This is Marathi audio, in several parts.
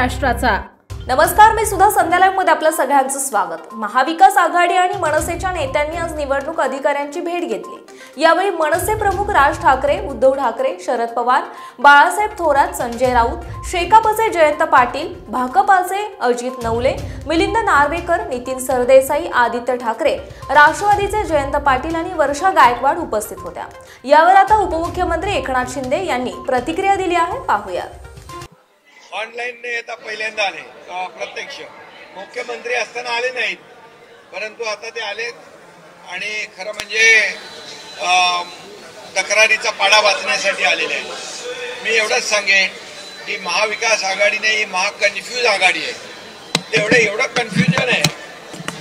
महाराष्ट्राचा। नमस्कार, मी सुद्धा संध्या लाईव्ह मध्ये आपलं सगळ्यांचं स्वागत। महाविकास आघाडी आणि मनसेच्या नेत्यांनी आज निवडणूक अधिकाऱ्यांची भेट घेतली। यावेळी मनसे प्रमुख राज ठाकरे, उद्धव ठाकरे, शरद पवार, बाळासाहेब थोरात, संजय राऊत, शेकापचे जयंत पाटील, भाकपाचे अजित नवले, मिलिंद नार्वेकर, नितीन सरदेसाई, आदित्य ठाकरे, राष्ट्रवादीचे जयंत पाटील आणि वर्षा गायकवाड उपस्थित होत्या। यावर आता उपमुख्यमंत्री एकनाथ शिंदे यांनी प्रतिक्रिया दिली आहे, पाहूया। ऑनलाईन ने आता पहिल्यांदा आले, प्रत्यक्ष मुख्यमंत्री असताना आले नाहीत, परंतु आता ते आलेत आणि खरं म्हणजे तक्रारीचा पाडा वाचण्यासाठी आलेले आहेत। मी एवढंच सांगेन की महाविकास आघाडीने ही महाकन्फ्यूज आघाडी आहे। एवढं कन्फ्युजन आहे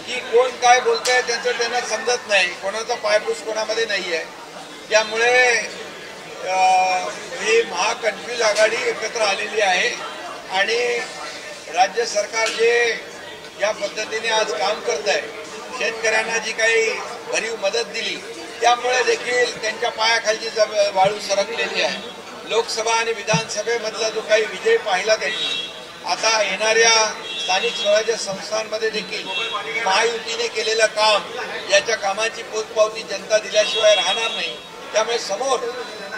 की कोण काय बोलतंय त्यांचं त्यांना समजत नाही, कोणाचा पायपूस कोणामध्ये नाही आहे। त्यामुळे ही महाकन्फ्यूज आघाडी एकत्र आलेली आहे आणि राज्य सरकार जे या पद्धतीने आज काम करत आहे, शेतकऱ्यांना जी काही भरीव मदत दिली त्यामुळे देखील त्यांच्या पायाखालची वाळू सरकलेली आहे। लोकसभा आणि विधानसभेमधला जो काही विजय पाहिला त्यांनी, आता येणाऱ्या स्थानिक स्वराज्य संस्थांमध्ये देखील महायुतीने केलेलं काम, याच्या कामाची पोचपावती जनता दिल्याशिवाय राहणार नाही। त्यामुळे समोर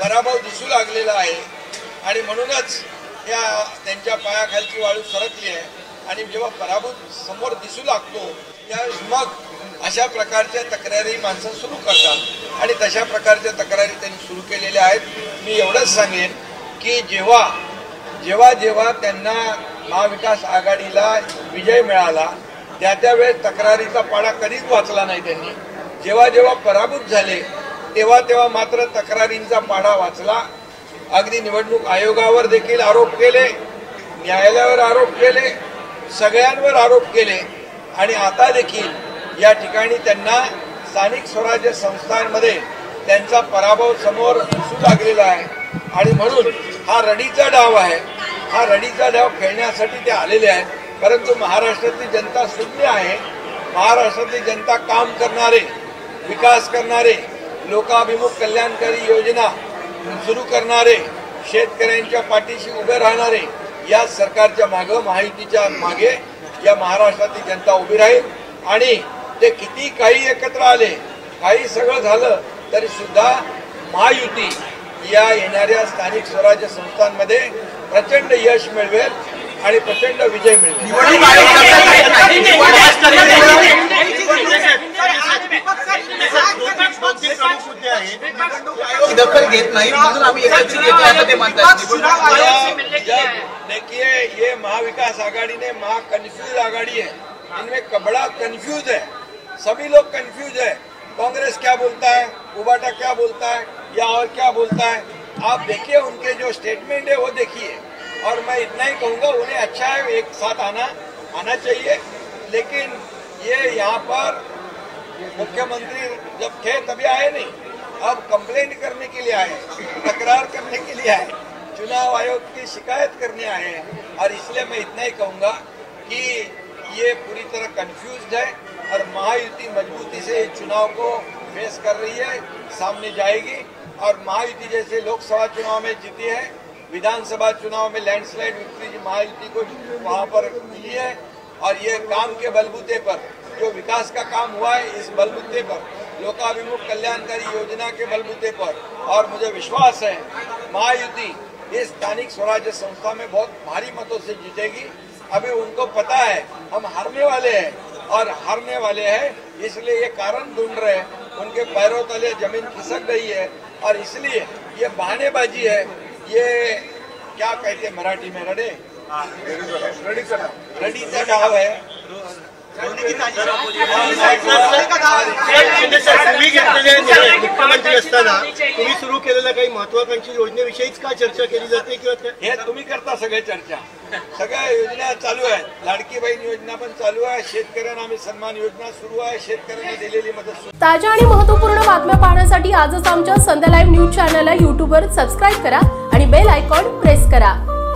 पराभव दिसू लागलेला आहे आणि म्हणूनच या त्यांच्या पायाखालची वाळू सरकली आहे आणि जेव्हा पराभव समोर दिसू लागतो त्यावेळेस मग अशा प्रकारच्या तक्रारी माणसं सुरू करतात आणि तशा प्रकारच्या तक्रारी त्यांनी सुरू केलेल्या आहेत। मी एवढंच सांगेन की जेव्हा त्यांना महाविकास आघाडीला विजय मिळाला त्यावेळेस तक्रारीचा पाडा कधीच वाचला नाही त्यांनी। जेव्हा पराभूत झाले तेव्हा मात्र तक्रारींचा पाडा वाचला। अगदी निवडणूक आयोगावर देखील आरोप केले, न्यायालयावर आरोप केले, सगळ्यांवर आरोप केले आणि आता देखील या ठिकाणी त्यांना स्थानिक स्वराज्य संस्थांमध्ये त्यांचा पराभव समोर दिसू लागलेला आहे आणि म्हणून हा रडीचा डाव आहे। हा रडीचा डाव खेळण्यासाठी ते आलेले आहेत, परंतु महाराष्ट्रातली जनता शून्य आहे। महाराष्ट्रातली जनता काम करणारे, विकास करणारे, लोकाभिमुख कल्याणकारी योजना सुरू करणारे, शेतकऱ्यांच्या पाठीशी उभे राहणारे या सरकारच्या मागे, महायुतीच्या मागे या महाराष्ट्रातली जनता उभी राहील आणि ते किती काही एकत्र आले, काही सगळं झालं तरी सुद्धा महायुती या येणाऱ्या स्थानिक स्वराज्य संस्थांमध्ये प्रचंड यश मिळवेल आणि प्रचंड विजय मिळवेल। दखल घेत नाही म्हणून आम्ही देखिए, ये महाविकास आघाड़ी ने महाकन्फ्यूज आघाड़ी है, इनमें बड़ा कंफ्यूज है, सभी लोग कंफ्यूज है। कांग्रेस क्या बोलता है, उबाटा क्या बोलता है या और क्या बोलता है, आप देखिए उनके जो स्टेटमेंट है वो देखिए। और मैं इतना ही कहूँगा, उन्हें अच्छा है एक साथ आना चाहिए, लेकिन ये यहाँ पर मुख्यमंत्री जब थे तभी आए नहीं, अब कंप्लेंट करने के लिए आए, तकरार करने के लिए आए, चुनाव आयोग की शिकायत करने आए हैं। और इसलिए मैं इतना ही कहूँगा कि ये पूरी तरह कंफ्यूज्ड है और महायुति मजबूती से चुनाव को फेस कर रही है, सामने जाएगी। और महायुति जैसे लोकसभा चुनाव में जीती है, विधानसभा चुनाव में लैंडस्लाइड विक्ट्री महायुति को वहाँ पर मिली है और ये काम के बलबूते पर, जो विकास का काम हुआ है इस बलबूते पर, लोकाभिमुख कल्याणकारी योजना के बलबूते पर, और मुझे विश्वास है महायुति इस स्थानिक स्वराज्य संस्था में बहुत भारी मतों से जीतेगी। अभी उनको पता है हम हारने वाले हैं और हारने वाले हैं, इसलिए ये कारण ढूंढ रहे हैं, उनके पैरों तले जमीन खिसक रही है और इसलिए ये बहानेबाजी है। ये क्या कहते हैं मराठी में, रडीचा डाव है। मुख्यमंत्री असताना तुम्ही सुरू केलेल्या काही महत्वाकांक्षी योजनेविषयीच का चर्चा केली जाते किंवा हे तुम्ही करता सगळे चर्चा, सगळ्या योजना चालू आहेत, लाडकी बहीण योजना पण चालू आहे, शेतकऱ्यांना आम्ही सन्मान योजना सुरू आहे, शेतकऱ्यांना दिलेली मदत। ताज्या आणि महत्त्वपूर्ण बातम्या पाहण्यासाठी आजच आमच्या संध्या लाईव्ह न्यूज चॅनलला YouTube वर सबस्क्राईब करा आणि बेल आयकॉन प्रेस करा।